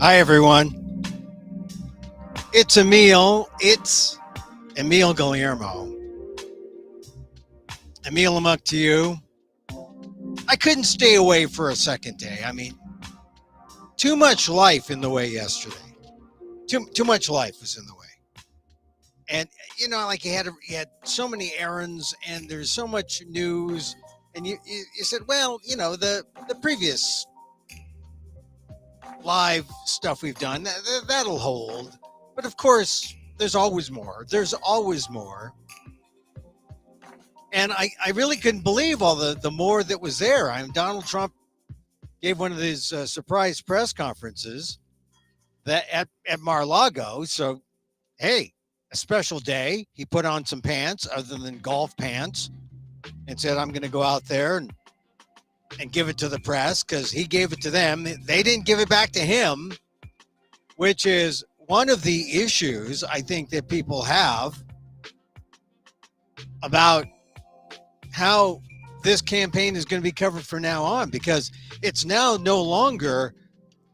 Hi, everyone. It's Emil. It's Emil Guillermo. Emil, Amok to you. I couldn't stay away for a second day. I mean, too much life in the way yesterday. Too much life was in the way. And, like you had so many errands and there's so much news. And you said, well, the previous live stuff we've done, that'll hold. But of course, there's always more. There's always more. And I really couldn't believe all the more that was there. Donald Trump gave one of his surprise press conferences that at Mar-a-Lago. So, hey, a special day. He put on some pants other than golf pants and said, I'm going to go out there and give it to the press because he gave it to them. They didn't give it back to him, which is one of the issues I think that people have about how this campaign is going to be covered from now on, because it's now no longer,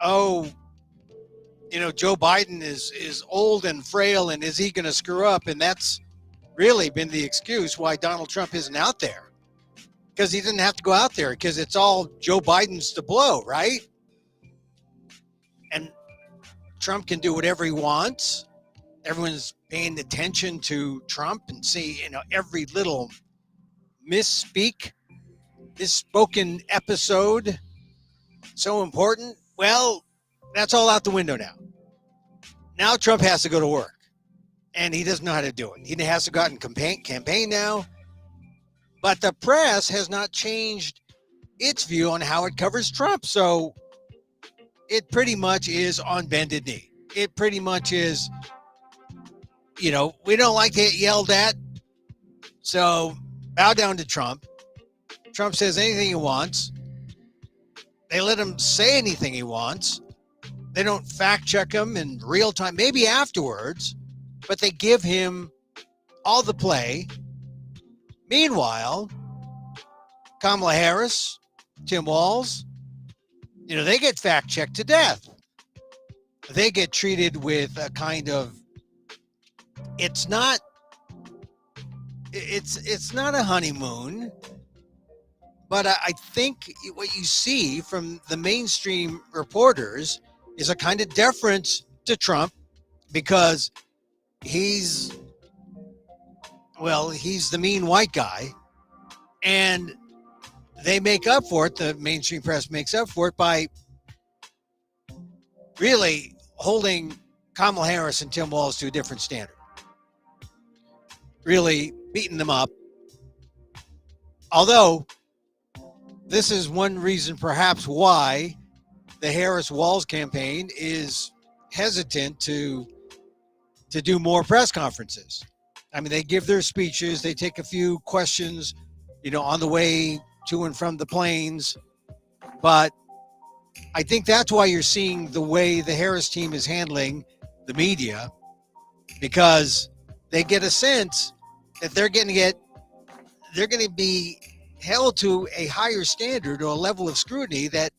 Joe Biden is old and frail and is he going to screw up? And that's really been the excuse why Donald Trump isn't out there, because he didn't have to go out there because it's all Joe Biden's to blow, right? And Trump can do whatever he wants. Everyone's paying attention to Trump and see, every little misspoken episode, so important. Well, that's all out the window now. Now Trump has to go to work, and he doesn't know how to do it. He has to go out and campaign now. But the press has not changed its view on how it covers Trump. So it pretty much is on bended knee. It pretty much is, we don't like to get yelled at, so bow down to Trump. Trump says anything he wants. They let him say anything he wants. They don't fact check him in real time, maybe afterwards, but they give him all the play. Meanwhile, Kamala Harris, Tim Walz, they get fact checked to death. They get treated with a kind of, it's not a honeymoon, but I think what you see from the mainstream reporters is a kind of deference to Trump, because he's the mean white guy, and they make up for it. The mainstream press makes up for it by really holding Kamala Harris and Tim Walz to a different standard, really beating them up. Although this is one reason perhaps why the Harris-Walz campaign is hesitant to do more press conferences. I mean, they give their speeches, they take a few questions, on the way to and from the planes. But I think that's why you're seeing the way the Harris team is handling the media, because they get a sense that they're going to be held to a higher standard or a level of scrutiny that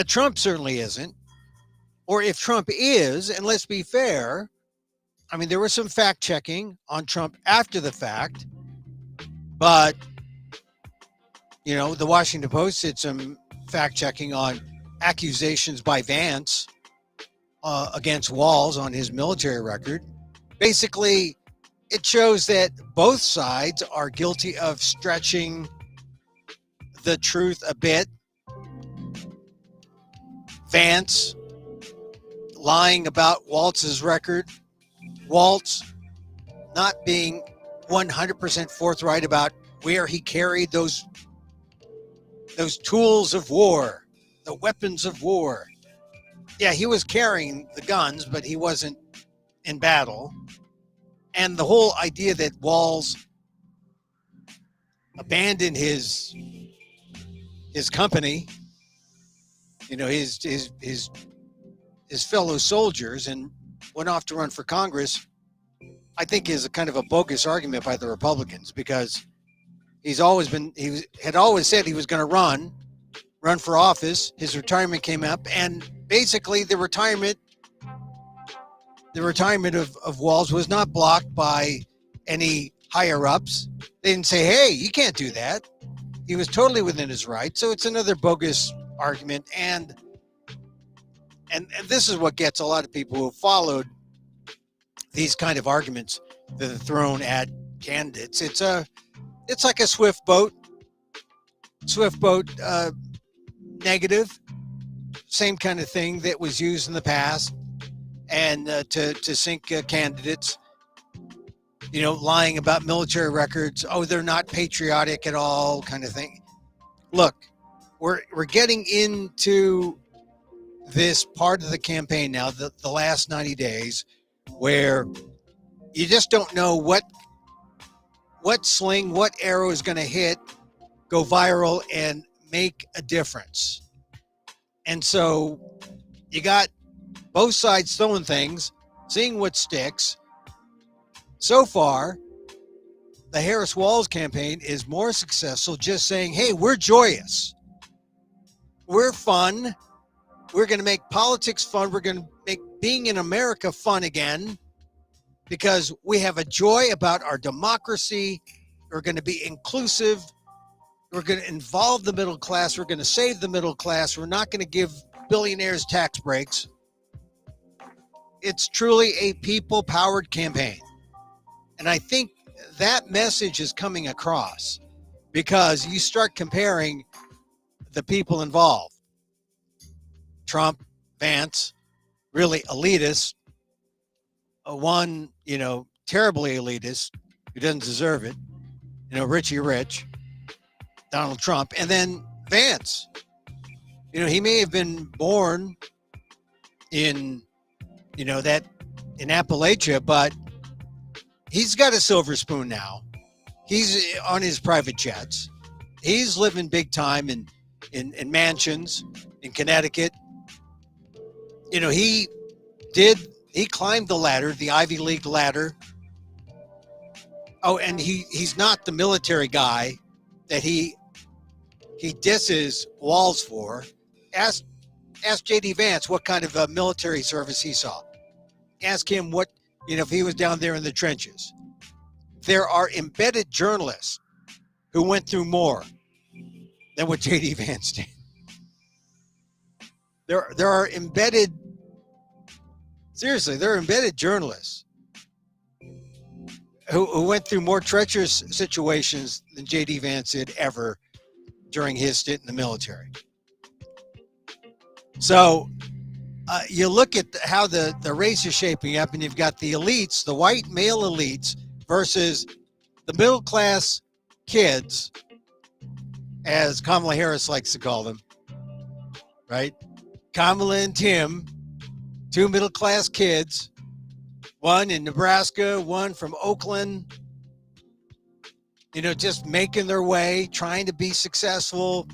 Trump certainly isn't. Or if Trump is, and let's be fair, I mean, there was some fact checking on Trump after the fact, but, the Washington Post did some fact checking on accusations by Vance against Walz on his military record. Basically, it shows that both sides are guilty of stretching the truth a bit. Vance lying about Walz's record. Walz not being 100% forthright about where he carried those tools of war, the weapons of war. Yeah, he was carrying the guns, but he wasn't in battle. And the whole idea that Walz abandoned his company, his fellow soldiers, and went off to run for Congress, I think is a kind of a bogus argument by the Republicans, because he had always said he was going to run for office. His retirement came up, and basically the retirement of Walz was not blocked by any higher ups. They didn't say, hey, you can't do that. He was totally within his right. So it's another bogus argument. And this is what gets a lot of people who followed these kind of arguments that are thrown at candidates. It's like a swift boat negative, same kind of thing that was used in the past, and to sink candidates, lying about military records. Oh, they're not patriotic at all, kind of thing. Look, we're getting into this part of the campaign now, the last 90 days, where you just don't know what sling, what arrow is going to hit, go viral, and make a difference. And so you got both sides throwing things, seeing what sticks. So far, the Harris-Walz campaign is more successful just saying, hey, we're joyous. We're fun. We're going to make politics fun. We're going to make being in America fun again because we have a joy about our democracy. We're going to be inclusive. We're going to involve the middle class. We're going to save the middle class. We're not going to give billionaires tax breaks. It's truly a people-powered campaign. And I think that message is coming across because you start comparing the people involved. Trump, Vance, really elitist. One, terribly elitist who doesn't deserve it. Richie Rich, Donald Trump, and then Vance. He may have been born in Appalachia, but he's got a silver spoon now. He's on his private jets. He's living big time in mansions in Connecticut. He climbed the ladder, the Ivy League ladder. Oh, and he's not the military guy that he disses Walz for. Ask J.D. Vance what kind of military service he saw. Ask him what, if he was down there in the trenches. There are embedded journalists who went through more than what J.D. Vance did. There are embedded journalists who went through more treacherous situations than J.D. Vance did ever during his stint in the military. So you look at how the race is shaping up, and you've got the elites, the white male elites, versus the middle class kids, as Kamala Harris likes to call them, right? Kamala and Tim, two middle class kids, one in Nebraska, one from Oakland, just making their way, trying to be successful,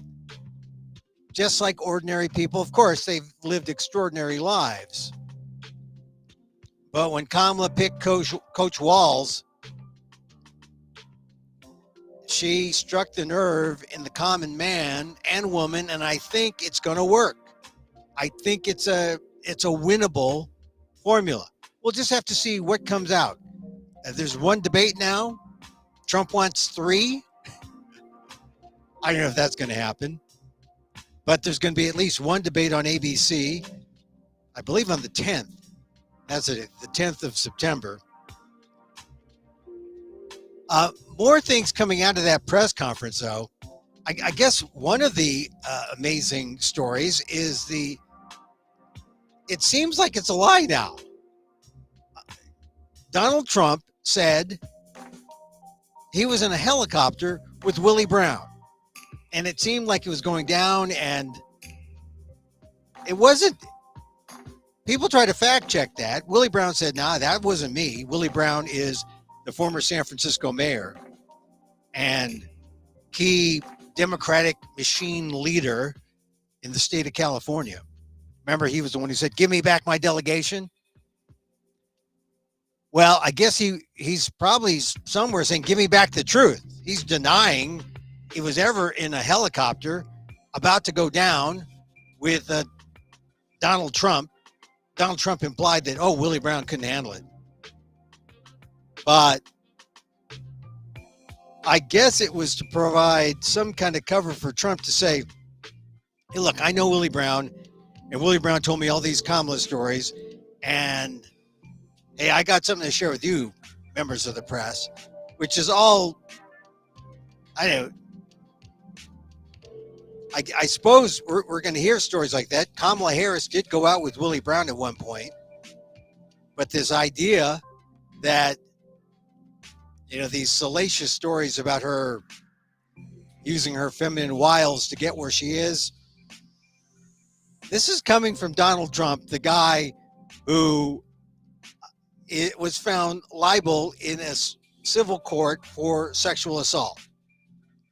just like ordinary people. Of course, they've lived extraordinary lives. But when Kamala picked Coach Walz, she struck the nerve in the common man and woman, and I think it's going to work. I think it's a winnable formula. We'll just have to see what comes out. There's one debate now. Trump wants 3. I don't know if that's going to happen. But there's going to be at least one debate on ABC, I believe on the 10th. That's it, the 10th of September. More things coming out of that press conference, though. I guess one of the amazing stories is it seems like it's a lie now. Donald Trump said he was in a helicopter with Willie Brown. And it seemed like it was going down, and it wasn't. People try to fact check that. Willie Brown said, nah, that wasn't me. Willie Brown is the former San Francisco mayor and key Democratic machine leader in the state of California. Remember, he was the one who said, give me back my delegation. Well, I guess he's probably somewhere saying, give me back the truth. He's denying he was ever in a helicopter about to go down with Donald Trump. Donald Trump implied that, oh, Willie Brown couldn't handle it. But I guess it was to provide some kind of cover for Trump to say, hey, look, I know Willie Brown, and Willie Brown told me all these Kamala stories, and hey, I got something to share with you, members of the press, which is all, I know, I suppose we're going to hear stories like that. Kamala Harris did go out with Willie Brown at one point, but this idea that, you know, these salacious stories about her using her feminine wiles to get where she is, this is coming from Donald Trump, the guy who it was found liable in a civil court for sexual assault.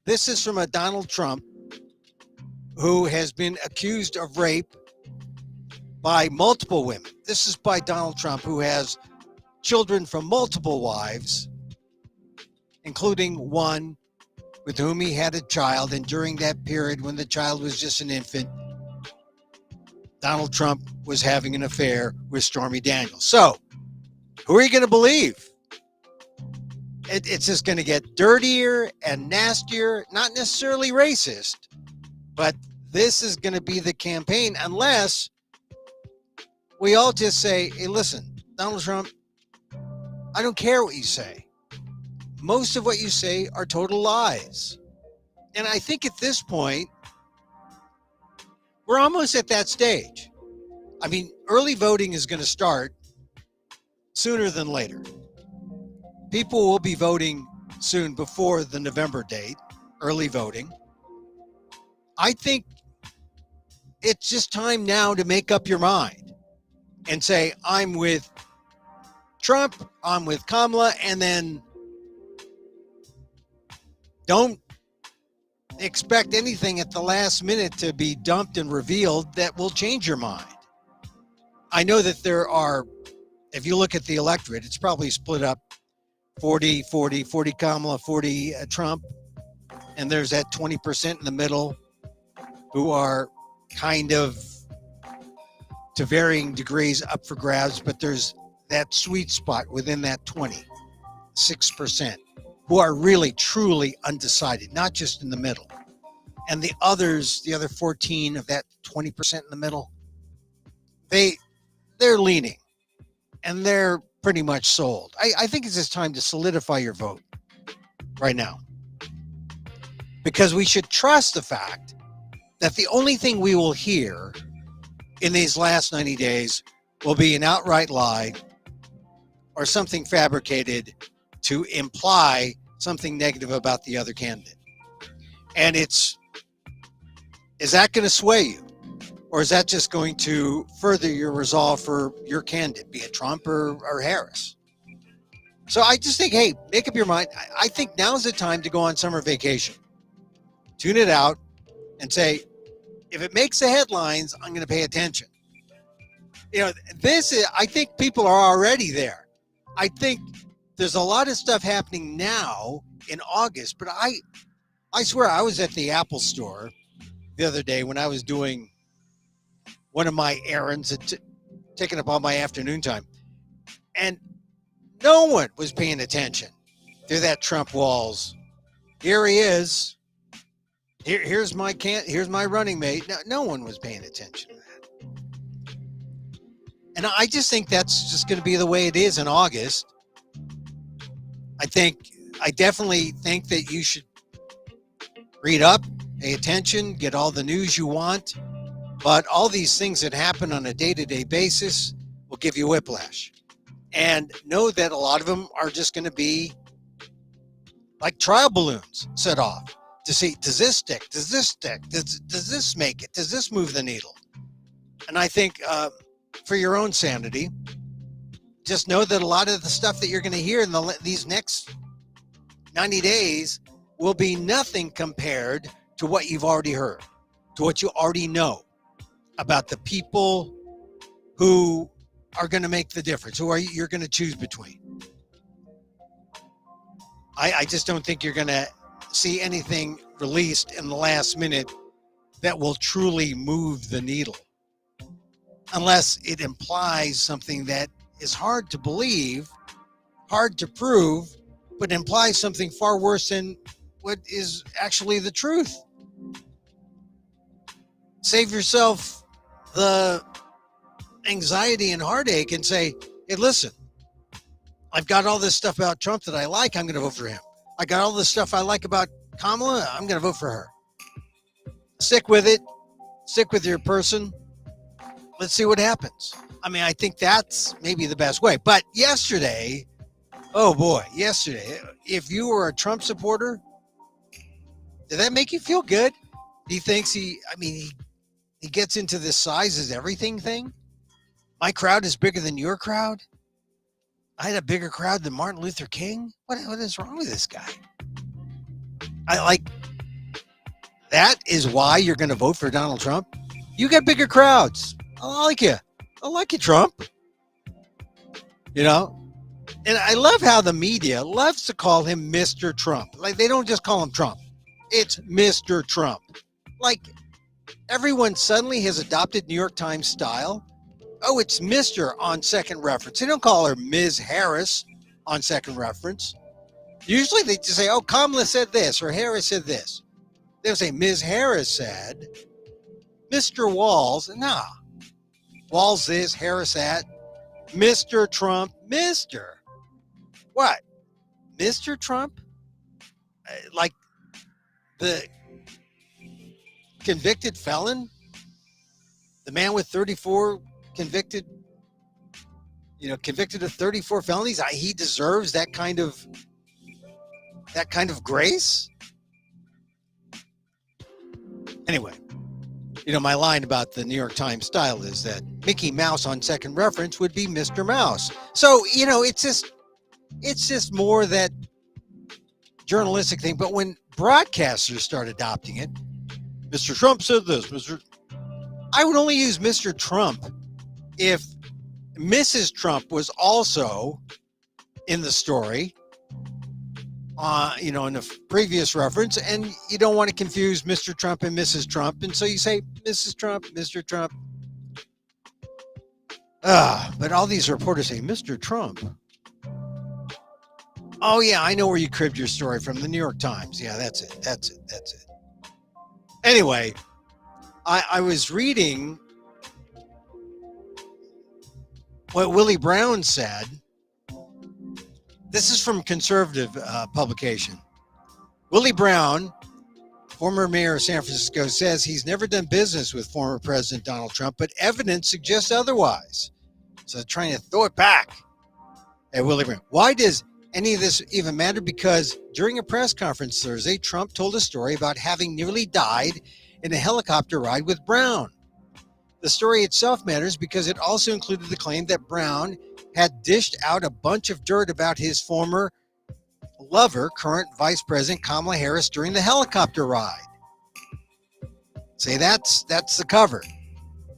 This is from a Donald Trump who has been accused of rape by multiple women. This is by Donald Trump, who has children from multiple wives, including one with whom he had a child. And during that period, when the child was just an infant, Donald Trump was having an affair with Stormy Daniels. So, who are you going to believe? It's just going to get dirtier and nastier, not necessarily racist, but this is going to be the campaign unless we all just say, hey, listen, Donald Trump, I don't care what you say. Most of what you say are total lies. And I think at this point, we're almost at that stage. I mean, early voting is going to start sooner than later. People will be voting soon before the November date, early voting. I think it's just time now to make up your mind and say, I'm with Trump, I'm with Kamala, and then don't expect anything at the last minute to be dumped and revealed that will change your mind. I know that there are, if you look at the electorate, it's probably split up 40 Kamala, 40 Trump, and there's that 20% in the middle who are kind of, to varying degrees, up for grabs, but there's that sweet spot within that 26% who are really truly undecided, not just in the middle. And the others, the other 14 of that 20% in the middle, they're leaning and they're pretty much sold. I think it's just time to solidify your vote right now, because we should trust the fact that the only thing we will hear in these last 90 days will be an outright lie or something fabricated to imply something negative about the other candidate. And is that going to sway you? Or is that just going to further your resolve for your candidate, be it Trump or Harris? So I just think, hey, make up your mind. I think now's the time to go on summer vacation. Tune it out and say, if it makes the headlines, I'm going to pay attention. You know, I think people are already there. I think there's a lot of stuff happening now in August, but I swear I was at the Apple store the other day when I was doing one of my errands, taking up all my afternoon time, and no one was paying attention to that Trump walls. Here he is. Here's my running mate. No one was paying attention to that. And I just think that's just going to be the way it is in August. I definitely think that you should read up, pay attention, get all the news you want. But all these things that happen on a day-to-day basis will give you whiplash. And know that a lot of them are just going to be like trial balloons set off to see, does this stick? Does this stick? Does this make it? Does this move the needle? And I think for your own sanity, just know that a lot of the stuff that you're going to hear in these next 90 days will be nothing compared to what you've already heard, to what you already know about the people who are going to make the difference, who you're going to choose between. I just don't think you're going to see anything released in the last minute that will truly move the needle. unless it implies something that is hard to believe, hard to prove, but implies something far worse than what is actually the truth. Save yourself the anxiety and heartache and say, hey, listen, I've got all this stuff about Trump that I like. I'm going to vote for him. I got all this stuff I like about Kamala. I'm going to vote for her. Stick with it. Stick with your person. Let's see what happens. I mean, I think that's maybe the best way. But yesterday, oh boy, yesterday, if you were a Trump supporter, did that make you feel good? He thinks he gets into this size is everything thing. My crowd is bigger than your crowd. I had a bigger crowd than Martin Luther King. What is wrong with this guy? That is why you're going to vote for Donald Trump. You got bigger crowds. I like you. I like you, Trump. You know? And I love how the media loves to call him Mr. Trump. Like, they don't just call him Trump. It's Mr. Trump. Like, everyone suddenly has adopted New York Times style. Oh, it's Mr. on second reference. They don't call her Ms. Harris on second reference. Usually they just say, oh, Kamala said this or Harris said this. They'll say Ms. Harris said, Mr. Walls. Nah. Walls this, Harris that. Mr. Trump. Mr. What? Mr. Trump? Like the convicted felon? The man with 34 convicted of 34 felonies? He deserves that kind of grace? Anyway, my line about the New York Times style is that Mickey Mouse on second reference would be Mr. Mouse. So, it's just more that journalistic thing. But when broadcasters start adopting it, Mr. Trump said this, I would only use Mr. Trump if Mrs. Trump was also in the story, in the previous reference, and you don't want to confuse Mr. Trump and Mrs. Trump, and so you say Mrs. Trump, Mr. Trump. But all these reporters say Mr. Trump. Oh yeah, I know where you cribbed your story from, the New York Times. Yeah, that's it. Anyway, I was reading what Willie Brown said. This is from conservative publication. Willie Brown, former mayor of San Francisco, says he's never done business with former President Donald Trump, but evidence suggests otherwise. So they're trying to throw it back at Willie Brown. Why does any of this even matter? Because during a press conference Thursday, Trump told a story about having nearly died in a helicopter ride with Brown. The story itself matters because it also included the claim that Brown had dished out a bunch of dirt about his former lover, current Vice President Kamala Harris, during the helicopter ride. Say that's the cover.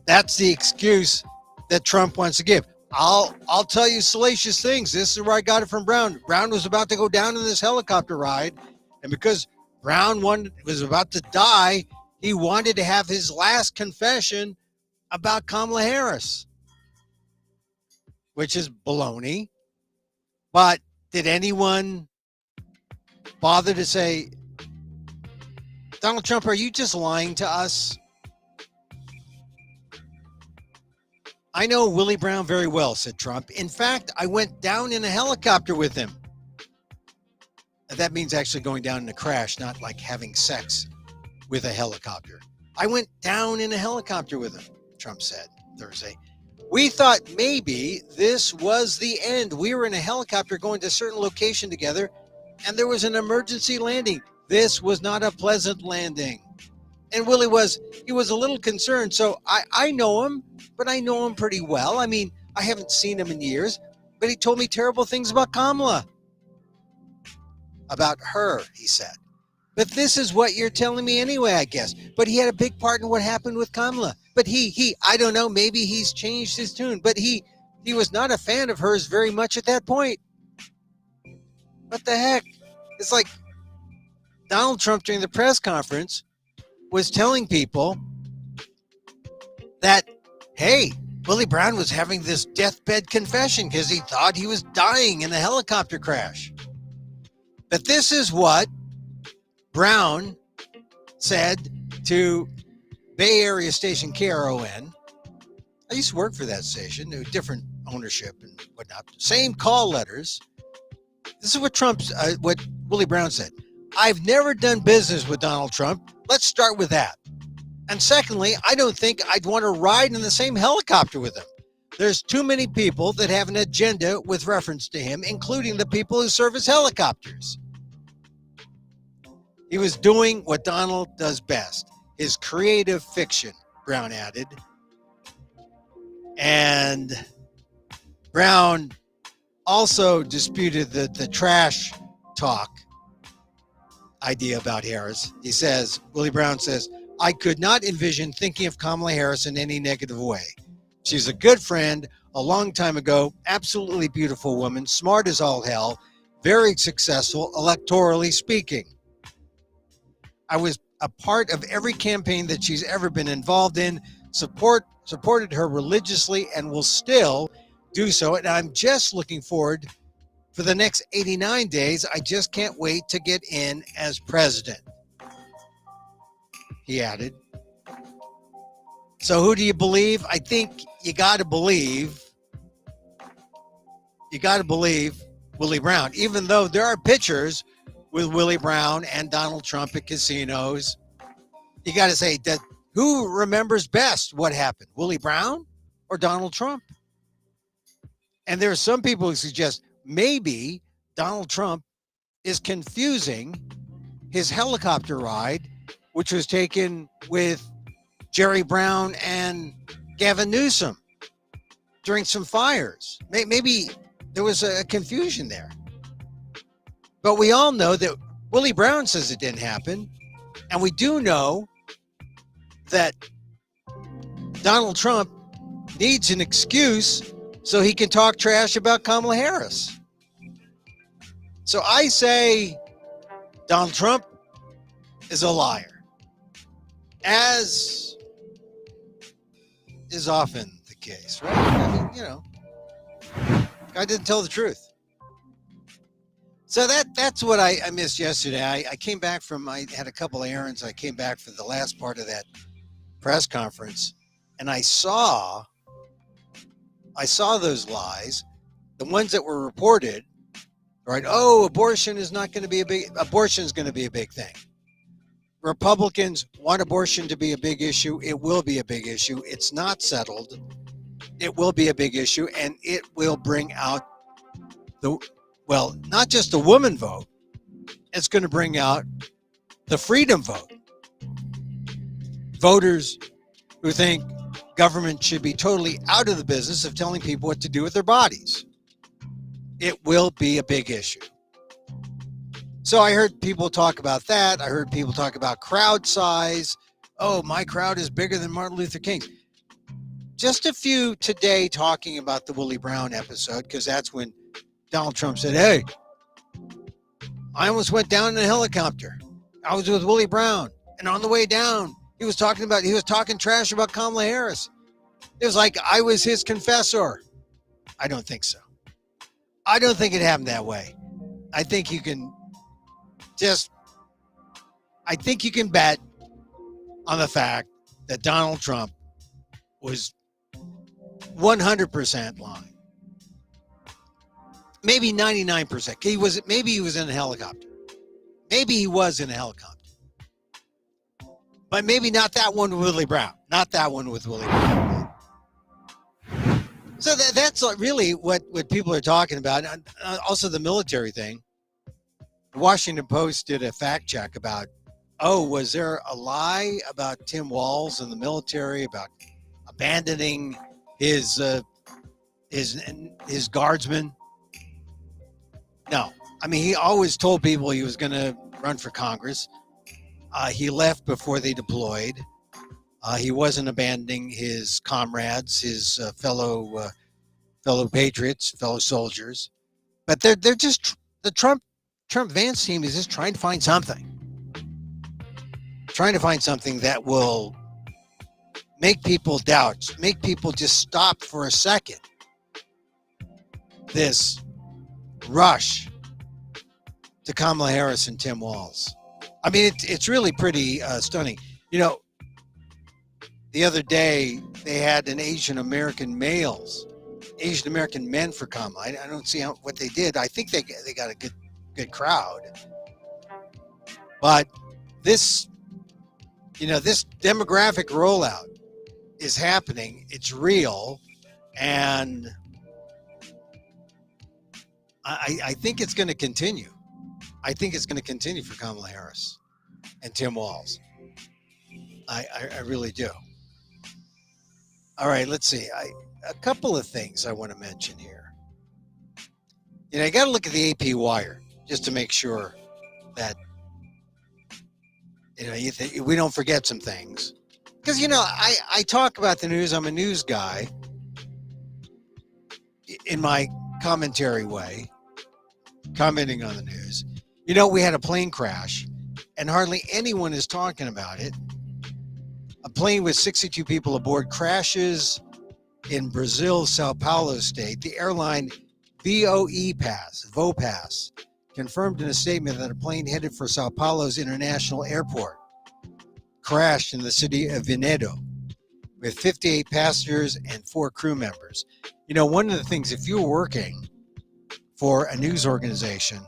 That's the excuse that Trump wants to give. I'll tell you salacious things. This is where I got it from Brown. Brown was about to go down in this helicopter ride, and because Brown was about to die, he wanted to have his last confession about Kamala Harris, which is baloney. But did anyone bother to say, Donald Trump, are you just lying to us? I know Willie Brown very well, said Trump. In fact, I went down in a helicopter with him. That means actually going down in a crash, not like having sex with a helicopter. I went down in a helicopter with him, Trump said Thursday. We thought maybe this was the end. We were in a helicopter going to a certain location together, and there was an emergency landing. This was not a pleasant landing. And Willie was a little concerned. So I know him, but I know him pretty well. I mean, I haven't seen him in years, but he told me terrible things about Kamala. About her, he said. But this is what you're telling me anyway, I guess. But he had a big part in what happened with Kamala. But I don't know, maybe he's changed his tune. But he was not a fan of hers very much at that point. What the heck? It's like Donald Trump during the press conference was telling people that, hey, Willie Brown was having this deathbed confession because he thought he was dying in a helicopter crash. But this is what Brown said to Bay Area station KRON. I used to work for that station, different ownership and whatnot. Same call letters. This is what Willie Brown said. I've never done business with Donald Trump. Let's start with that. And secondly, I don't think I'd want to ride in the same helicopter with him. There's too many people that have an agenda with reference to him, including the people who serve his helicopters. He was doing what Donald does best, his creative fiction, Brown added. And Brown also disputed the trash talk idea about Harris. He says, Willie Brown says, I could not envision thinking of Kamala Harris in any negative way. She's a good friend, a long time ago, absolutely beautiful woman, smart as all hell, very successful, electorally speaking. I was a part of every campaign that she's ever been involved in, supported her religiously, and will still do so. And I'm just looking forward for the next 89 days. I just can't wait to get in as president, he added. So who do you believe? I think you got to believe Willie Brown, even though there are pictures with Willie Brown and Donald Trump at casinos. You got to say that who remembers best what happened, Willie Brown or Donald Trump? And there are some people who suggest maybe Donald Trump is confusing his helicopter ride, which was taken with Jerry Brown and Gavin Newsom during some fires. Maybe there was a confusion there. But we all know that Willie Brown says it didn't happen. And we do know that Donald Trump needs an excuse so he can talk trash about Kamala Harris. So I say Donald Trump is a liar, as is often the case, right? I mean, guy didn't tell the truth. So that's what I missed yesterday. I came back I had a couple of errands. I came back for the last part of that press conference, and I saw those lies, the ones that were reported, right? Oh, abortion is going to be a big thing. Republicans want abortion to be a big issue. It will be a big issue. It's not settled. It will be a big issue, and it will bring out not just the woman vote. It's going to bring out the freedom vote. Voters who think government should be totally out of the business of telling people what to do with their bodies. It will be a big issue. So I heard people talk about that. I heard people talk about crowd size. Oh, my crowd is bigger than Martin Luther King's. Just a few today talking about the Willie Brown episode, because that's when Donald Trump said, hey, I almost went down in a helicopter. I was with Willie Brown, and on the way down, he was talking trash about Kamala Harris. It was like I was his confessor. I don't think so. I don't think it happened that way. I think you can bet on the fact that Donald Trump was 100% lying. Maybe 99%. Maybe he was in a helicopter. Maybe he was in a helicopter. But maybe not that one with Willie Brown. Not that one with Willie Brown. So that's really what people are talking about. And also the military thing. The Washington Post did a fact check about, was there a lie about Tim Walz and the military about abandoning his guardsmen? No. I mean, he always told people he was going to run for Congress. He left before they deployed. He wasn't abandoning his comrades, his fellow patriots, fellow soldiers. But they're just, the Trump Vance team is just trying to find something. Trying to find something that will make people doubt, make people just stop for a second. This rush to Kamala Harris and Tim Walz. I mean, it's really pretty stunning. You know, the other day they had an Asian American men for Kamala. I don't see what they did. I think they got a good crowd. But this, this demographic rollout is happening. It's real, and I think it's going to continue. I think it's going to continue for Kamala Harris and Tim Walz. I really do. All right, let's see. A couple of things I want to mention here. You got to look at the AP wire just to make sure that we don't forget some things. Because I talk about the news. I'm a news guy in my commentary way, commenting on the news. We had a plane crash, and hardly anyone is talking about it. A plane with 62 people aboard crashes in Brazil's Sao Paulo state. The airline VOPAS, confirmed in a statement that a plane headed for Sao Paulo's international airport crashed in the city of Vinhedo with 58 passengers and 4 crew members. One of the things, if you're working for a news organization,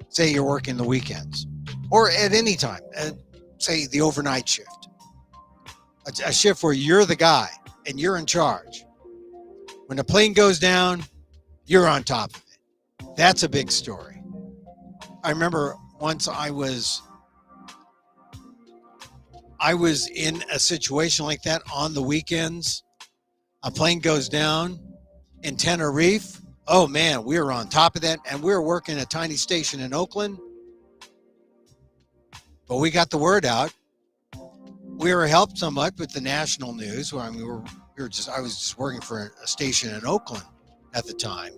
say you're working the weekends or at any time, say the overnight shift, a shift where you're the guy and you're in charge. When the plane goes down, you're on top of it. That's a big story. I remember once I was in a situation like that on the weekends. A plane goes down in Tenerife. Oh man, we were on top of that, and we were working a tiny station in Oakland. But we got the word out. We were helped somewhat with the national news. I was just working for a station in Oakland at the time.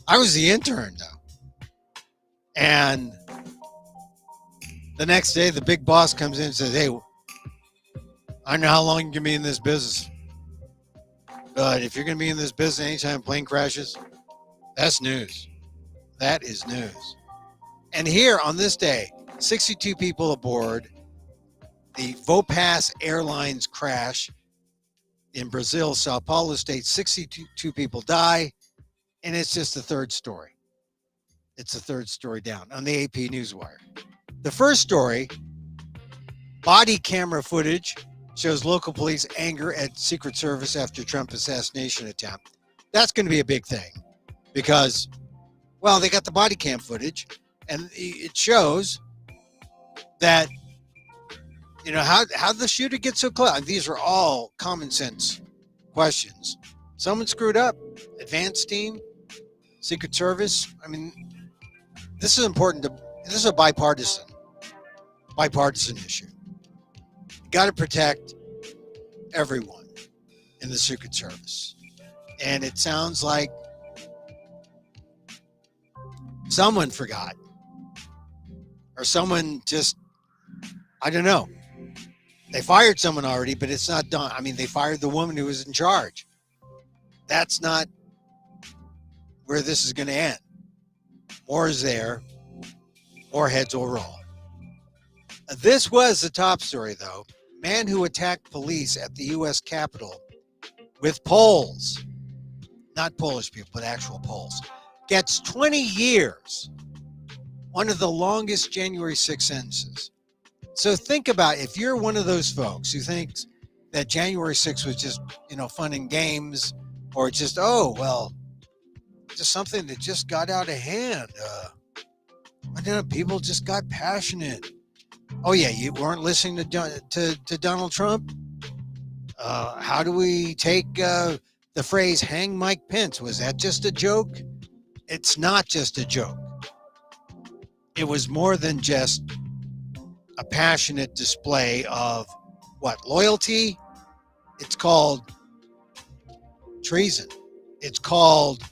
I was the intern though. And the next day, the big boss comes in and says, "Hey, I know how long you can be in this business. But if you're going to be in this business anytime a plane crashes, that's news. That is news." And here on this day, 62 people aboard the VOPAS Airlines crash in Brazil, Sao Paulo state. 62 people die, and it's just the third story. It's the third story down on the AP Newswire. The first story, body camera footage shows local police anger at Secret Service after Trump assassination attempt. That's going to be a big thing because, well, they got the body cam footage, and it shows that, how the shooter gets so close. These are all common sense questions. Someone screwed up. Advanced team, Secret Service. This is important. This is a bipartisan issue. You got to protect everyone in the Secret Service. And it sounds like someone forgot, or someone just, I don't know. They fired someone already, but it's not done. They fired the woman who was in charge. That's not where this is going to end. More is there. More heads will roll. This was the top story, though. Man who attacked police at the U.S. Capitol with Poles, not Polish people, but actual Poles, gets 20 years. One of the longest January 6th sentences. So think about if you're one of those folks who thinks that January 6th was just, fun and games, or just, just something that just got out of hand. I don't know, people just got passionate. Oh yeah, you weren't listening to Donald Trump? How do we take the phrase "hang Mike Pence"? Was that just a joke? It's not just a joke. It was more than just a passionate display of loyalty. It's called treason. It's called,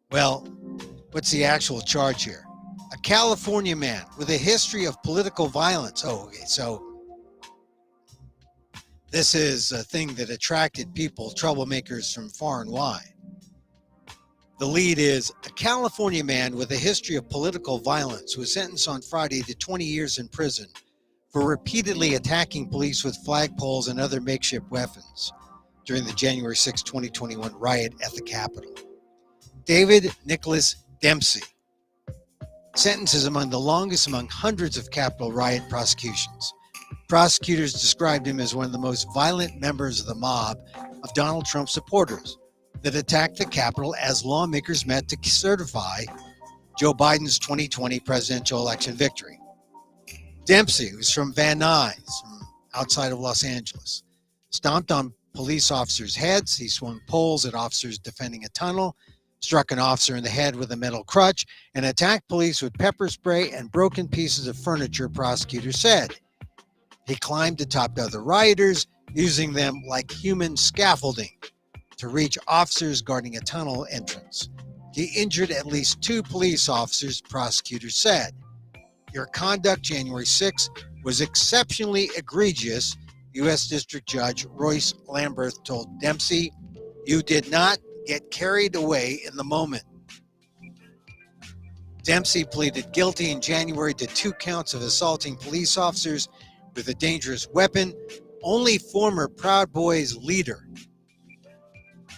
what's the actual charge here? A California man with a history of political violence. Oh, okay. So This is a thing that attracted people, troublemakers from far and wide. The lead is a California man with a history of political violence who was sentenced on Friday to 20 years in prison for repeatedly attacking police with flagpoles and other makeshift weapons during the January 6, 2021 riot at the Capitol. David Nicholas Dempsey. Sentence is among the longest among hundreds of Capitol riot prosecutions. Prosecutors described him as one of the most violent members of the mob of Donald Trump supporters that attacked the Capitol as lawmakers met to certify Joe Biden's 2020 presidential election victory. Dempsey, who's from Van Nuys, from outside of Los Angeles, stomped on police officers' heads. He swung poles at officers defending a tunnel, struck an officer in the head with a metal crutch, and attacked police with pepper spray and broken pieces of furniture, prosecutors said. He climbed atop other rioters, using them like human scaffolding to reach officers guarding a tunnel entrance. He injured at least 2 police officers, prosecutors said. Your conduct January 6 was exceptionally egregious, U.S. District Judge Royce Lamberth told Dempsey. You did not get carried away in the moment. Dempsey pleaded guilty in January to 2 counts of assaulting police officers with a dangerous weapon. Only former Proud Boys leader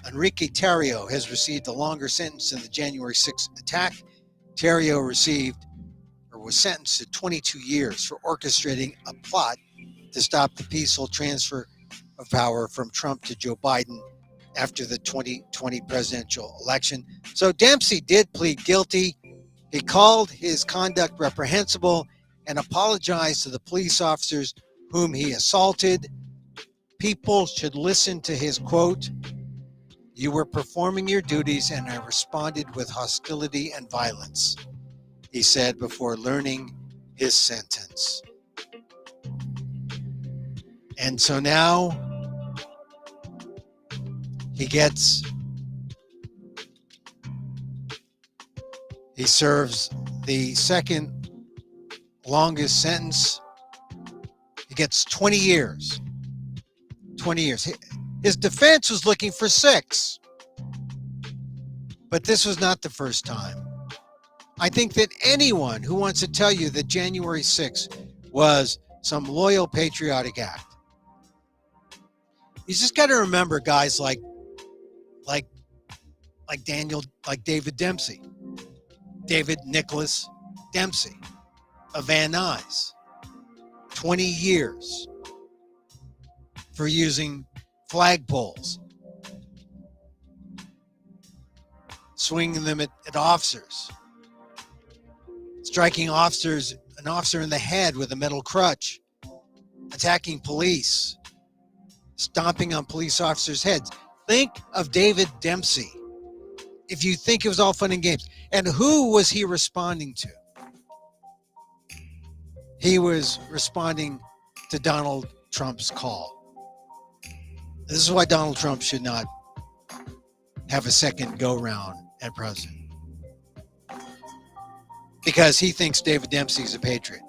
Enrique Tarrio has received a longer sentence in the January 6th attack. Tarrio was sentenced to 22 years for orchestrating a plot to stop the peaceful transfer of power from Trump to Joe Biden after the 2020 presidential election. So Dempsey did plead guilty. He called his conduct reprehensible and apologized to the police officers whom he assaulted. People should listen to his quote, "You were performing your duties and I responded with hostility and violence," he said before learning his sentence. And so now he serves the second longest sentence. He gets 20 years. 20 years. His defense was looking for 6. But this was not the first time. I think that anyone who wants to tell you that January 6th was some loyal patriotic act, you just got to remember guys like David Dempsey, David Nicholas Dempsey of Van Nuys, 20 years for using flagpoles, swinging them at officers, striking an officer in the head with a metal crutch, attacking police, stomping on police officers' heads. Think of David Dempsey if you think it was all fun and games. And who was he responding to? He was responding to Donald Trump's call. This is why Donald Trump should not have a second go-round at president. Because he thinks David Dempsey is a patriot.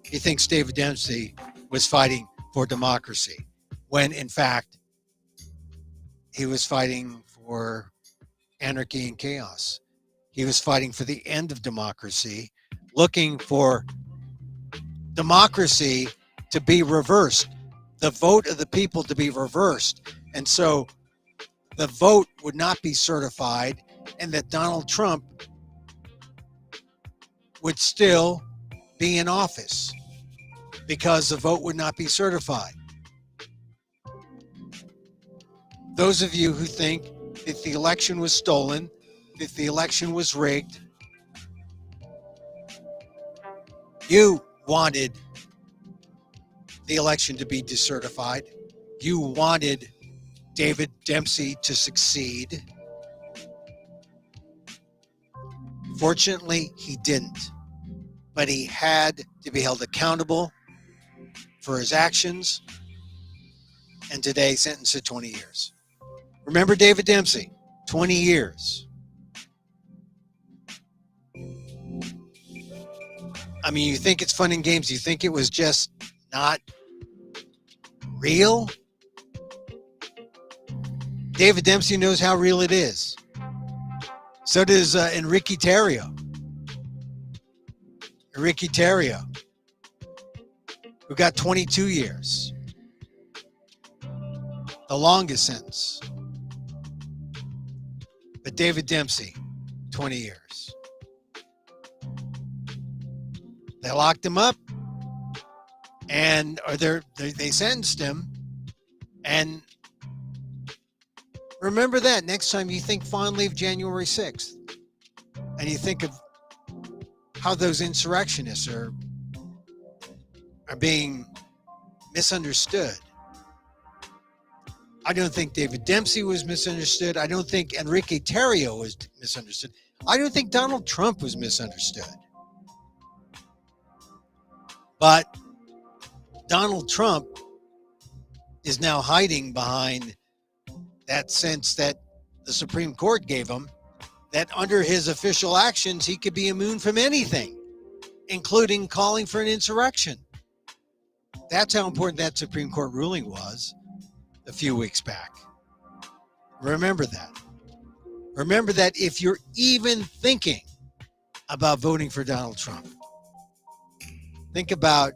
He thinks David Dempsey was fighting for democracy, when in fact, he was fighting for anarchy and chaos. He was fighting for the end of democracy, looking for democracy to be reversed, the vote of the people to be reversed. And so the vote would not be certified, and that Donald Trump would still be in office because the vote would not be certified. Those of you who think that the election was stolen, that the election was rigged, you wanted the election to be decertified. You wanted David Dempsey to succeed. Fortunately, he didn't. But he had to be held accountable for his actions, and today sentenced to 20 years. Remember David Dempsey, 20 years. I mean, you think it's fun and games. You think it was just not real? David Dempsey knows how real it is. So does Enrique Tarrio. Enrique Tarrio, who got 22 years. The longest sentence. But David Dempsey, 20 years. They locked him up, they sentenced him. And remember that next time you think fondly of January 6th, and you think of how those insurrectionists are being misunderstood. I don't think David Dempsey was misunderstood. I don't think Enrique Tarrio was misunderstood. I don't think Donald Trump was misunderstood. But Donald Trump is now hiding behind that sense that the Supreme Court gave him, that under his official actions, he could be immune from anything, including calling for an insurrection. That's how important that Supreme Court ruling was a few weeks back. Remember that. Remember that if you're even thinking about voting for Donald Trump, think about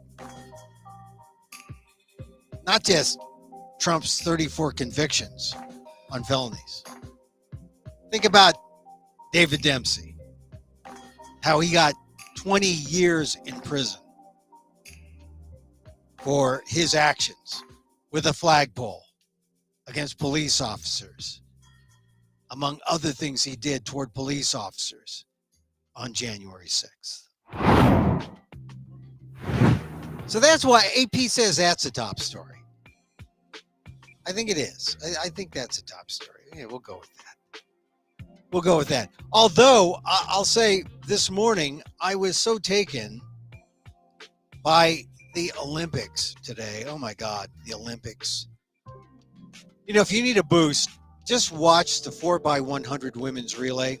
not just Trump's 34 convictions on felonies. Think about David Dempsey, how he got 20 years in prison for his actions with a flagpole against police officers, among other things he did toward police officers on January 6th. So that's why AP says that's a top story. I think it is. I think that's a top story. Yeah, we'll go with that. We'll go with that. Although, I'll say this morning, I was so taken by the Olympics today. Oh my God, the Olympics. You know, if you need a boost, just watch the 4x100 women's relay.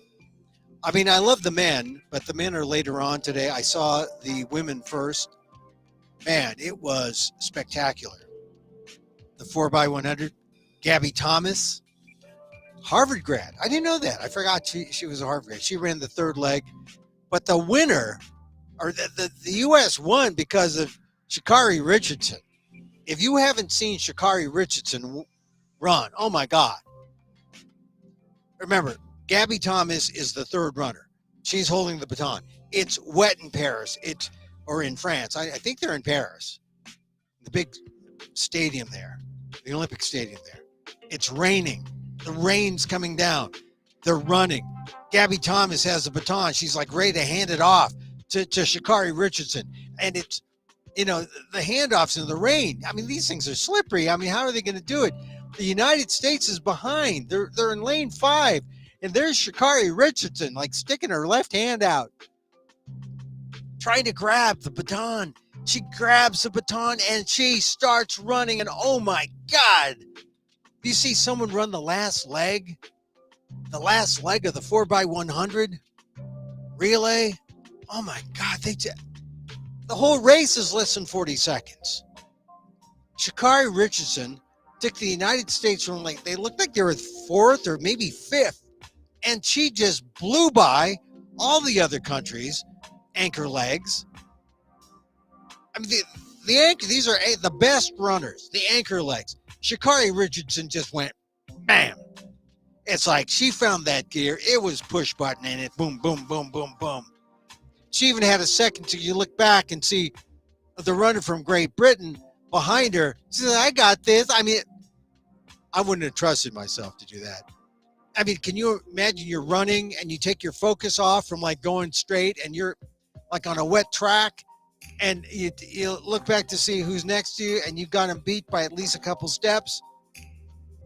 I mean, I love the men, but the men are later on today. I saw the women first. Man, it was spectacular. The 4x100, Gabby Thomas, Harvard grad. I didn't know that. I forgot she was a Harvard grad. She ran the third leg. But the winner, or the U.S. won because of Sha'Carri Richardson. If you haven't seen Sha'Carri Richardson run, oh my God. Remember, Gabby Thomas is the third runner. She's holding the baton. It's wet in Paris. Or in France. I think they're in Paris. The big stadium there. The Olympic stadium there. It's raining. The rain's coming down. They're running. Gabby Thomas has the baton. She's like ready to hand it off to Sha'Carri Richardson. And it's, you know, the handoffs in the rain. I mean, these things are slippery. I mean, how are they going to do it? The United States is behind. They're in lane 5. And there's Sha'Carri Richardson, like sticking her left hand out, trying to grab the baton. She grabs the baton and she starts running. And oh my God, do you see someone run the last leg? The last leg of the 4x100 relay? Oh my God, the whole race is less than 40 seconds. Sha'Carri Richardson took the United States from they looked like they were 4th or maybe 5th. And she just blew by all the other countries' anchor legs. I mean, the anchor, these are the best runners, the anchor legs. Sha'Carri Richardson just went bam. It's like she found that gear. It was push button and it boom, boom, boom, boom, boom. She even had a second to you look back and see the runner from Great Britain behind her. She said, I got this. I mean, I wouldn't have trusted myself to do that. I mean, can you imagine you're running and you take your focus off from like going straight and you're like on a wet track and you look back to see who's next to you and you've got them beat by at least a couple steps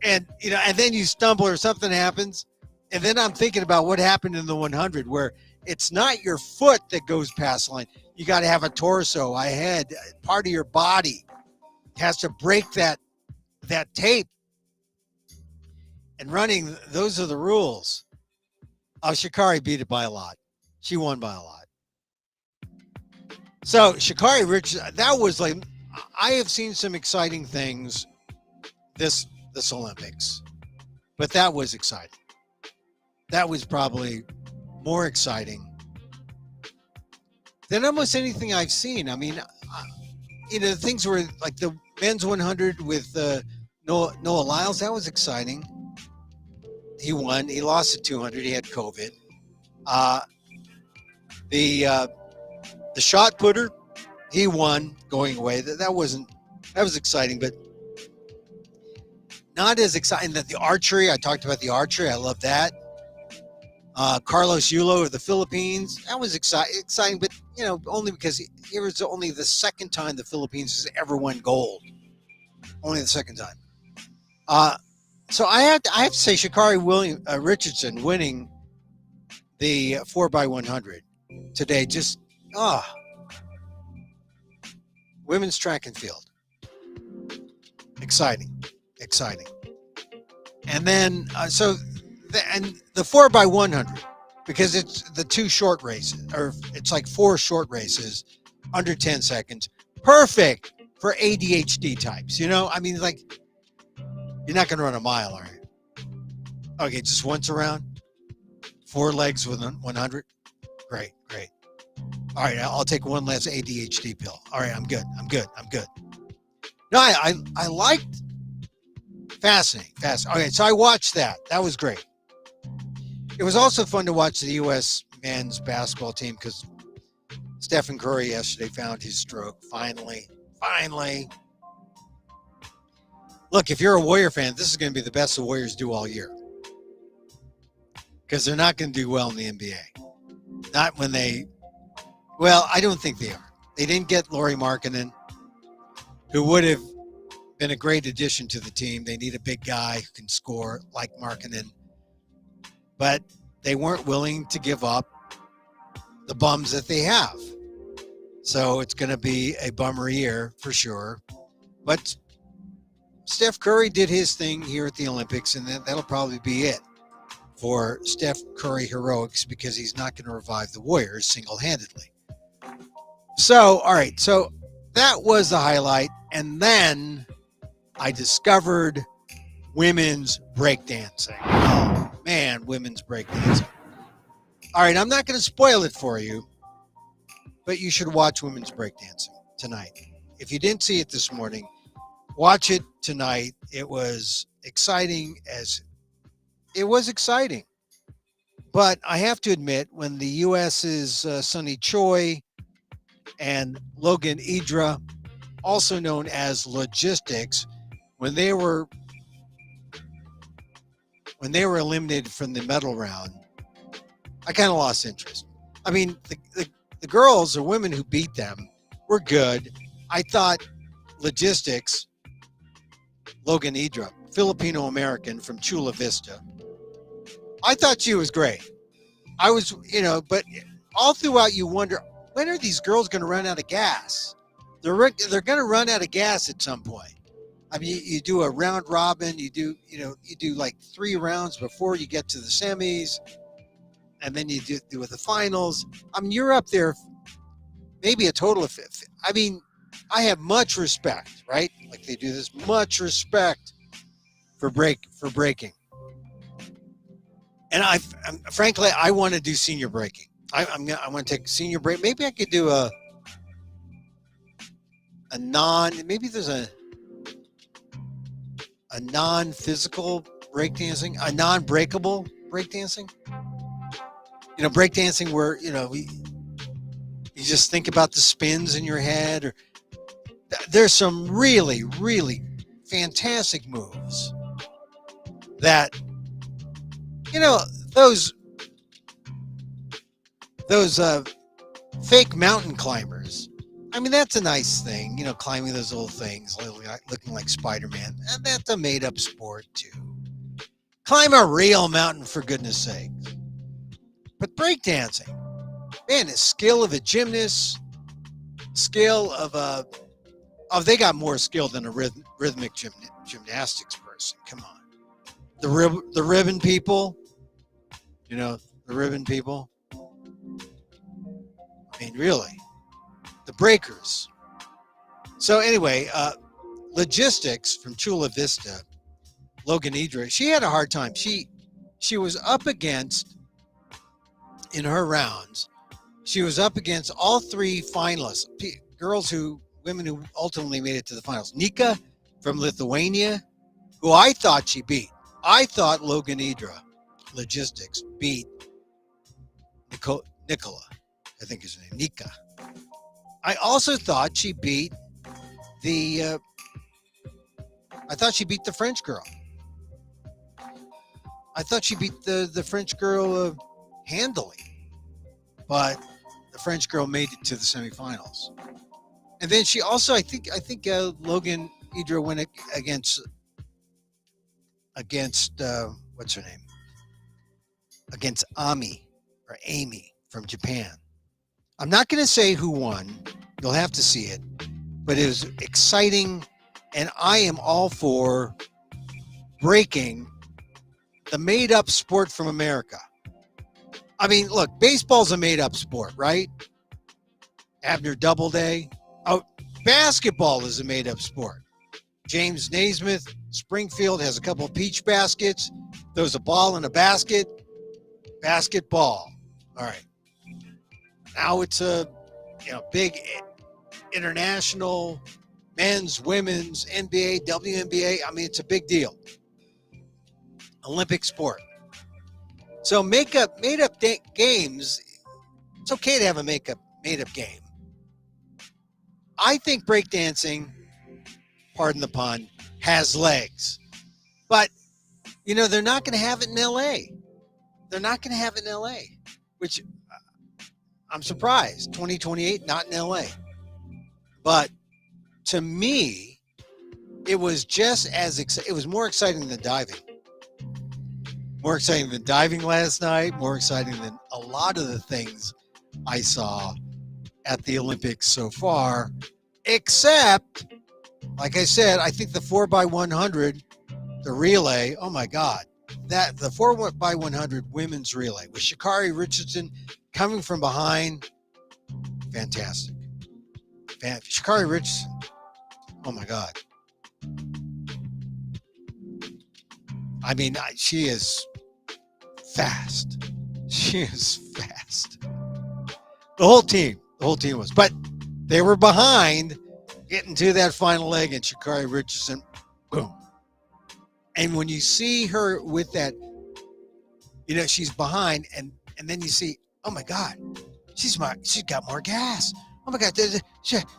and, you know, and then you stumble or something happens. And then I'm thinking about what happened in the 100 where it's not your foot that goes past the line. You got to have a torso, a head, part of your body has to break that tape. And running, those are the rules. Sha'Carri beat it by a lot. She won by a lot. So Sha'Carri Richardson, that was like, I have seen some exciting things this Olympics. But that was exciting. That was probably more exciting than almost anything I've seen. I mean, the things were like the men's 100 with Noah Lyles. That was exciting. He won. He lost at 200. He had COVID. Uh, the shot putter, he won going away. That was exciting, but not as exciting that the archery. I talked about the archery. I love that. Carlos Yulo of the Philippines. That was exciting, but only because it was only the second time the Philippines has ever won gold. Only the second time. So I have to say Sha'Carri Richardson winning the 4x100 today. Just women's track and field. Exciting. And then the 4x100, because it's the two short races, or it's like 4 short races under 10 seconds. Perfect for ADHD types. I mean, like, you're not going to run a mile, are you? Okay, just once around. 4 legs with 100. Great. All right, I'll take one last ADHD pill. All right, I'm good. No, I liked fascinating. Okay, so I watched that. That was great. It was also fun to watch the U.S. men's basketball team because Stephen Curry yesterday found his stroke. Finally. Look, if you're a Warrior fan, this is going to be the best the Warriors do all year. Because they're not going to do well in the NBA. Not when I don't think they are. They didn't get Lauri Markkanen, who would have been a great addition to the team. They need a big guy who can score like Markkanen. But they weren't willing to give up the bums that they have. So it's going to be a bummer year for sure. But Steph Curry did his thing here at the Olympics, and that'll probably be it for Steph Curry heroics, because he's not going to revive the Warriors single-handedly. So, all right. So that was the highlight. And then I discovered women's breakdancing. Oh, man, women's breakdancing. All right, I'm not going to spoil it for you, but you should watch women's breakdancing tonight. If you didn't see it this morning, watch it tonight. It was exciting But I have to admit, when the U.S.'s Sunny Choi and Logan Idra, also known as Logistics, when they were eliminated from the medal round, I kind of lost interest. I mean, the girls or women who beat them were good. I thought Logistics, Logan Idra, Filipino-American from Chula Vista, I thought she was great. I was, but all throughout you wonder, when are these girls going to run out of gas? They're going to run out of gas at some point. I mean, you do a round robin, you do like 3 rounds before you get to the semis, and then you do with the finals. I mean, you're up there maybe a total of 50. I mean, I have much respect, right? Like they do this, much respect for breaking. And frankly, I want to do senior breaking. I want to take senior break. Maybe I could do maybe there's a non-physical breakdancing, a non-breakable breakdancing. Breakdancing where, you just think about the spins in your head. Or there's some really, really fantastic moves that, those fake mountain climbers. I mean, that's a nice thing, climbing those little things, looking like Spider-Man. And that's a made-up sport, too. Climb a real mountain, for goodness sake. But breakdancing, man, the skill of a gymnast, skill of they got more skill than a rhythmic gymnastics person. Come on. The ribbon people, the ribbon people. I mean, really. The breakers. So anyway, Logistics from Chula Vista Loganedra, she had a hard time. She was up against, in her rounds, she was up against all three finalists, women who ultimately made it to the finals. Nika from Lithuania, who I thought she beat. I thought Loganedra Logistics beat Nicola, I think his name, Nika. I also thought she beat I thought she beat the French girl. I thought she beat the French girl handily, but the French girl made it to the semifinals. And then she also, I think Loganedra went against what's her name? Against Amy from Japan. I'm not going to say who won. You'll have to see it. But it was exciting, and I am all for breaking the made-up sport from America. I mean, look, baseball's a made-up sport, right? Abner Doubleday. Oh, basketball is a made-up sport. James Naismith, Springfield, has a couple of peach baskets. Throws a ball in a basket. Basketball. All right. Now it's a big international men's, women's, NBA, WNBA. I mean, it's a big deal. Olympic sport. So made up games, it's okay to have a made up game. I think breakdancing, pardon the pun, has legs. But, they're not going to have it in L.A. They're not going to have it in L.A., which I'm surprised. 2028, not in L.A. But to me, it was just as it was more exciting than diving. More exciting than diving last night. More exciting than a lot of the things I saw at the Olympics so far. Except, like I said, I think the 4x100, the relay, oh my God. The 4x100 women's relay with Sha'Carri Richardson coming from behind, fantastic. Sha'Carri Richardson, oh my God. I mean, she is fast. She is fast. The whole team was. But they were behind getting to that final leg, and Sha'Carri Richardson, boom. And when you see her with that, she's behind, and then you see, oh my God, she's got more gas. Oh my God,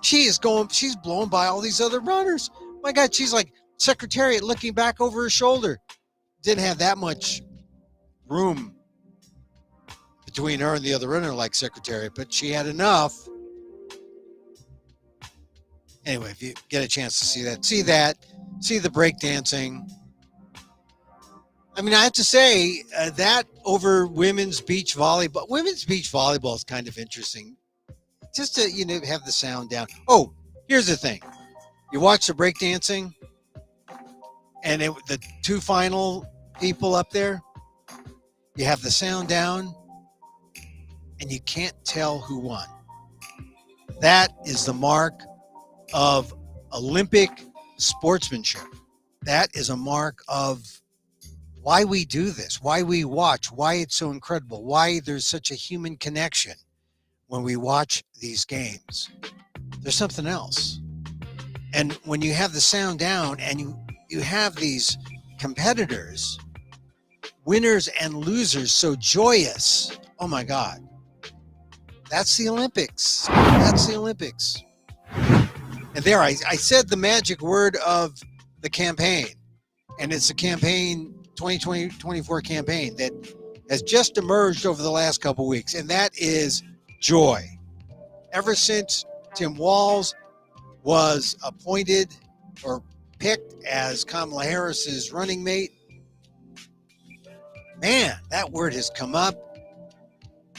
she's blowing by all these other runners. Oh my God, she's like Secretariat looking back over her shoulder. Didn't have that much room between her and the other runner like Secretariat, but she had enough. Anyway, if you get a chance to see the breakdancing. I mean, I have to say that over women's beach volleyball. Women's beach volleyball is kind of interesting. Just to, have the sound down. Oh, here's the thing. You watch the breakdancing, and the two final people up there, you have the sound down, and you can't tell who won. That is the mark of Olympic sportsmanship. That is a mark of why we do this, why we watch, why it's so incredible, why there's such a human connection when we watch these games. There's something else. And when you have the sound down and you have these competitors, winners and losers, so joyous, oh my God. That's the Olympics. That's the Olympics. And there, I said the magic word of the campaign. And it's a campaign, 2024 campaign that has just emerged over the last couple of weeks. And that is joy. Ever since Tim Walz was appointed or picked as Kamala Harris's running mate, man, that word has come up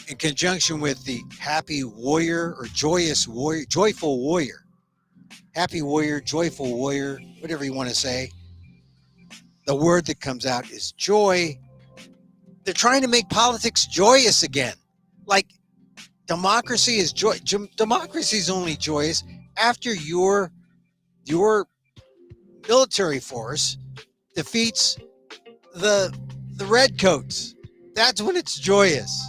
in conjunction with the happy warrior or joyous warrior, joyful warrior, happy warrior, joyful warrior, whatever you want to say. The word that comes out is joy. They're trying to make politics joyous again. Like democracy is joy. Democracy is only joyous after your military force defeats the redcoats. That's when it's joyous.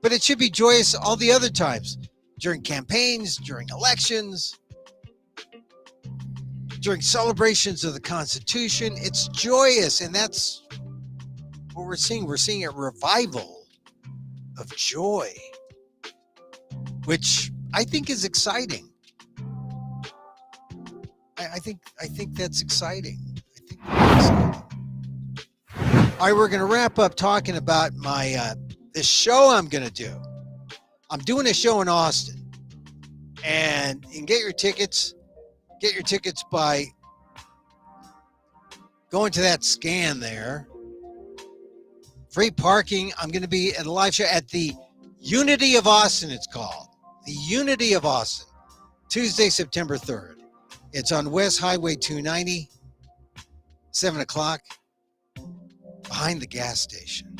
But it should be joyous all the other times, during campaigns, during elections, during celebrations of the Constitution. It's joyous, and that's what we're seeing. We're seeing a revival of joy, which I think is exciting. I think that's exciting. All right, we're going to wrap up talking about my this show I'm going to do. I'm doing a show in Austin, and you can get your tickets. Get your tickets by going to that scan there. Free parking. I'm going to be at a live show at the Unity of Austin, it's called. The Unity of Austin. Tuesday, September 3rd. It's on West Highway 290, 7 o'clock, behind the gas station.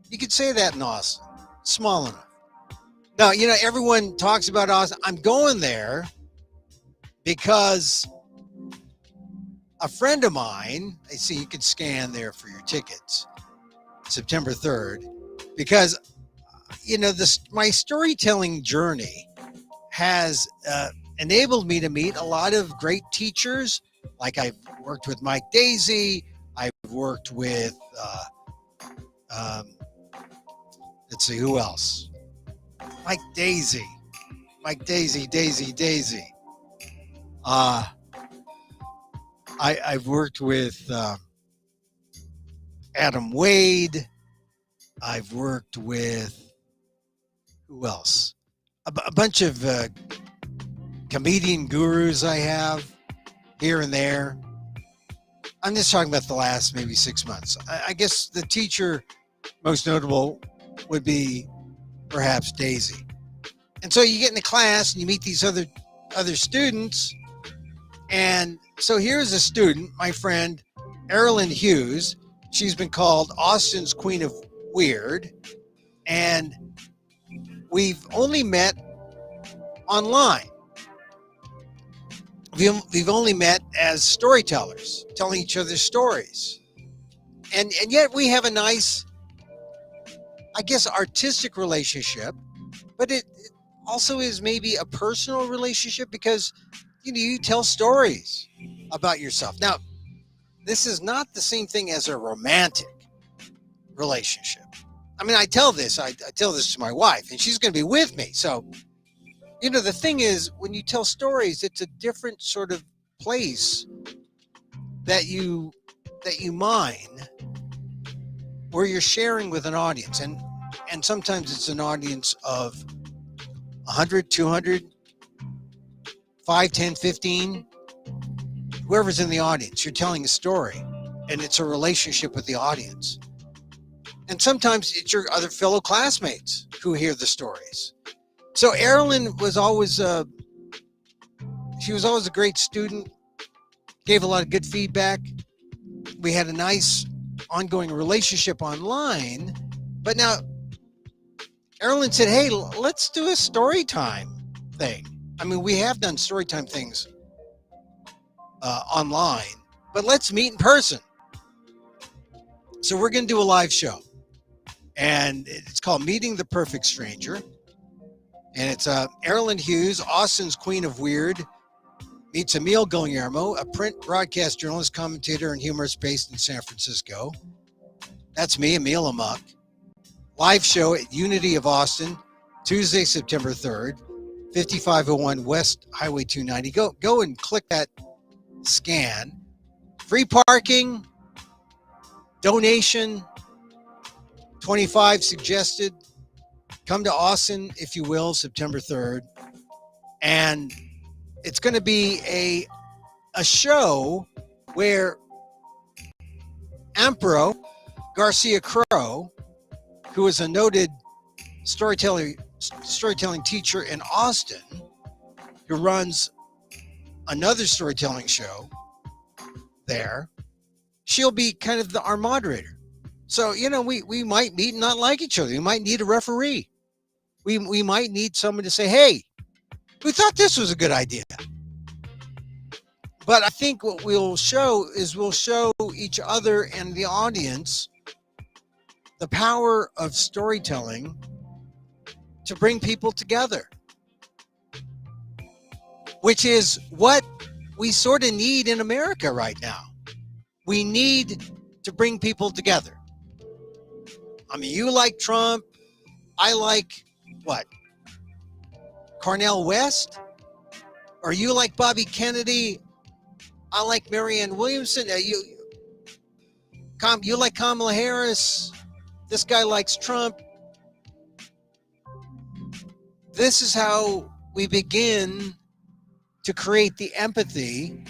You could say that in Austin. Small enough. Now, everyone talks about Austin. I'm going there because a friend of mine, I see you can scan there for your tickets, September 3rd, because, my storytelling journey has enabled me to meet a lot of great teachers. Like I've worked with Mike Daisy. I've worked with, let's see, who else? Mike Daisy. I've worked with Adam Wade. I've worked with, who else? A bunch of comedian gurus I have here and there. I'm just talking about the last maybe 6 months. I guess the teacher most notable would be perhaps Daisy. And so you get in the class and you meet these other students. And so here's a student, my friend, Aralyn Hughes. She's been called Austin's Queen of Weird. And we've only met online. We've only met as storytellers, telling each other stories. And yet we have a nice, I guess, artistic relationship, but it also is maybe a personal relationship because, you tell stories about yourself. Now, this is not the same thing as a romantic relationship. I mean, I tell this to my wife, and she's going to be with me. So, the thing is, when you tell stories, it's a different sort of place that you mine, where you're sharing with an audience. And sometimes it's an audience of 100, 200, 5, 10, 15, whoever's in the audience. You're telling a story, and it's a relationship with the audience. And sometimes it's your other fellow classmates who hear the stories. So Aralyn was always a great student, gave a lot of good feedback. We had a nice ongoing relationship online. But now Aralyn said, hey, let's do a story time thing. I mean, we have done story time things online, but let's meet in person. So we're going to do a live show. And it's called Meeting the Perfect Stranger. And it's Aralyn Hughes, Austin's Queen of Weird, meets Emil, a print broadcast journalist, commentator, and humorist based in San Francisco. That's me, Emil Amok. Live show at Unity of Austin, Tuesday, September 3rd, 5501 West Highway 290. Go and click that scan. Free parking, donation, 25 suggested. Come to Austin, if you will, September 3rd. And it's going to be a show where Amparo Garcia Crow, who is a noted storytelling teacher in Austin, who runs another storytelling show there, she'll be kind of our moderator. So, we might meet and not like each other. We might need a referee. We might need someone to say, hey, we thought this was a good idea. But I think what we'll show is we'll show each other and the audience the power of storytelling to bring people together, which is what we sort of need in America right now. We need to bring people together. I mean, you like Trump. I like what? Cornel West? Or you like Bobby Kennedy? I like Marianne Williamson. You like Kamala Harris? This guy likes Trump. This is how we begin to create the empathy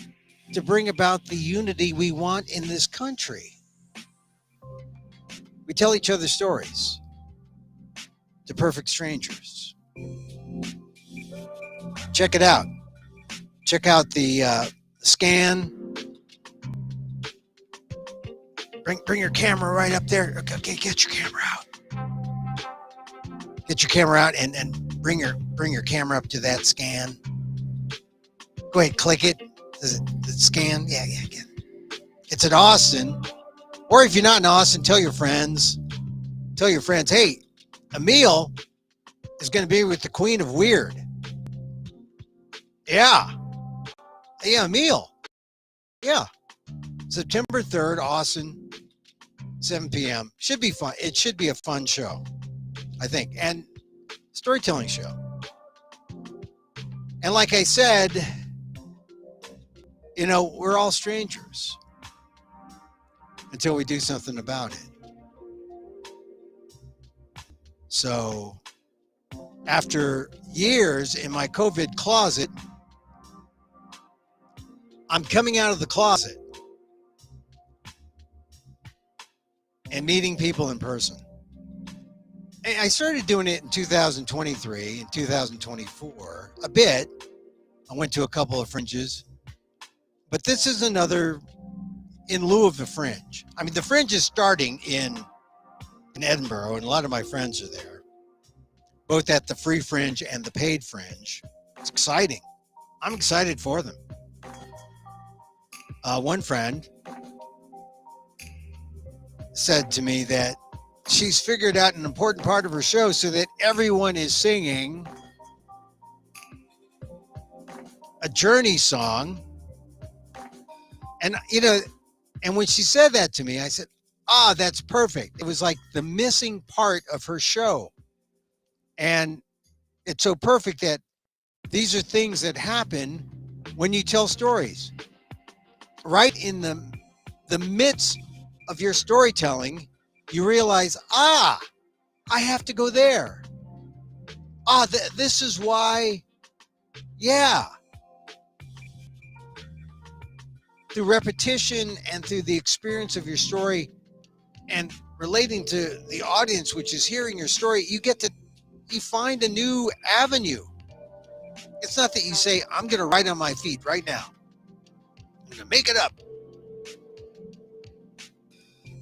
to bring about the unity we want in this country. We tell each other stories to perfect strangers. Check it out. Check out the scan. Bring your camera right up there. Okay, get your camera out. Get your camera out and bring your camera up to that scan. Go ahead, click it. Does it scan? Yeah. It's in Austin. Or if you're not in Austin, tell your friends. Tell your friends, hey, Emil is going to be with the Queen of Weird. Yeah, Emil. Yeah. September 3rd, Austin, 7 p.m. Should be fun. It should be a fun show, I think. And storytelling show. And like I said, we're all strangers until we do something about it. So after years in my COVID closet, I'm coming out of the closet and meeting people in person. And I started doing it in 2023 and 2024 a bit. I went to a couple of fringes, but this is another in lieu of the fringe. I mean, the fringe is starting in Edinburgh, and a lot of my friends are there, both at the free fringe and the paid fringe. It's exciting. I'm excited for them. One friend said to me that she's figured out an important part of her show so that everyone is singing a Journey song. And, and when she said that to me, I said, that's perfect. It was like the missing part of her show. And it's so perfect that these are things that happen when you tell stories. Right in the midst of your storytelling, you realize, I have to go there. This is why, through repetition and through the experience of your story and relating to the audience, which is hearing your story, you find a new avenue. It's not that you say, I'm going to write on my feet right now. I'm going to make it up.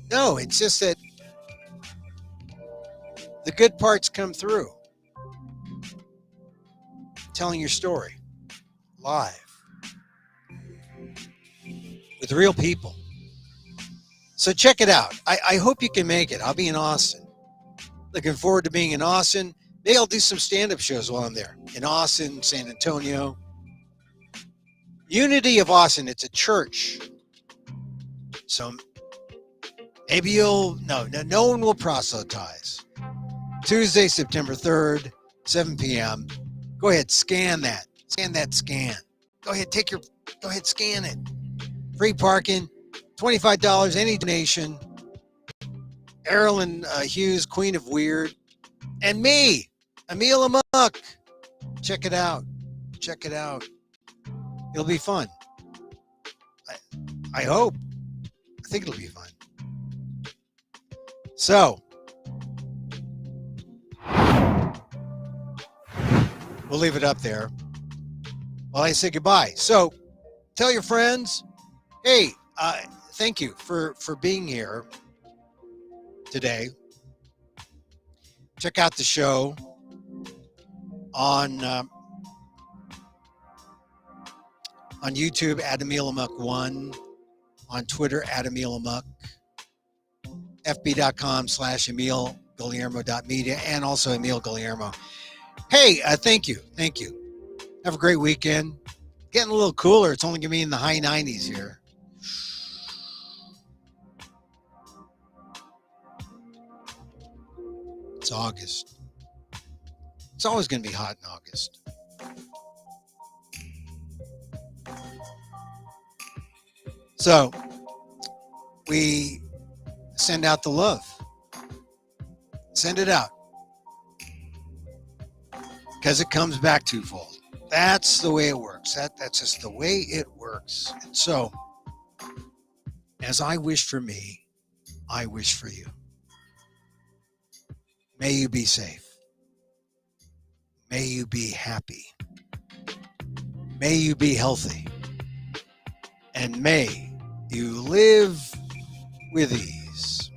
No, it's just that the good parts come through. Telling your story live with real people. So check it out. I hope you can make it. I'll be in Austin. Looking forward to being in Austin. Maybe I'll do some stand-up shows while I'm there. In Austin, San Antonio. Unity of Austin. It's a church. So maybe no one will proselytize. Tuesday, September 3rd, 7 p.m. Go ahead, scan that. Scan that scan. Go ahead, scan it. Free parking, $25, any donation. Aralyn Hughes, Queen of Weird. And me, Emil Amok. Check it out. It'll be fun. I hope. I think it'll be fun. So, we'll leave it up there while I say goodbye. So, tell your friends, hey, thank you for being here today. Check out the show on On YouTube, at Emil Amok 1. On Twitter, at Emil Amok. fb.com/EmilGuillermo.media and also Emil Guillermo. Hey, thank you. Thank you. Have a great weekend. Getting a little cooler. It's only going to be in the high 90s here. It's August. It's always going to be hot in August. So we send out the love. Send it out. Because it comes back twofold. That's the way it works. That's just the way it works. And so, as I wish for me, I wish for you. May you be safe. May you be happy. May you be healthy. And may you live with ease.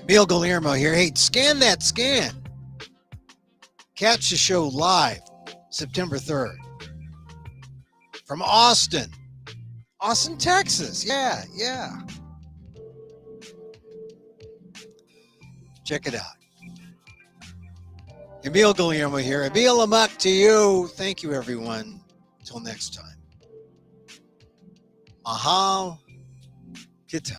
Emil Guillermo here. Hey, scan that scan. Catch the show live September 3rd. From Austin, Texas. Yeah. Check it out. Emil Guillermo here. Emil Amok to you. Thank you, everyone. Until next time. Mahal Kita.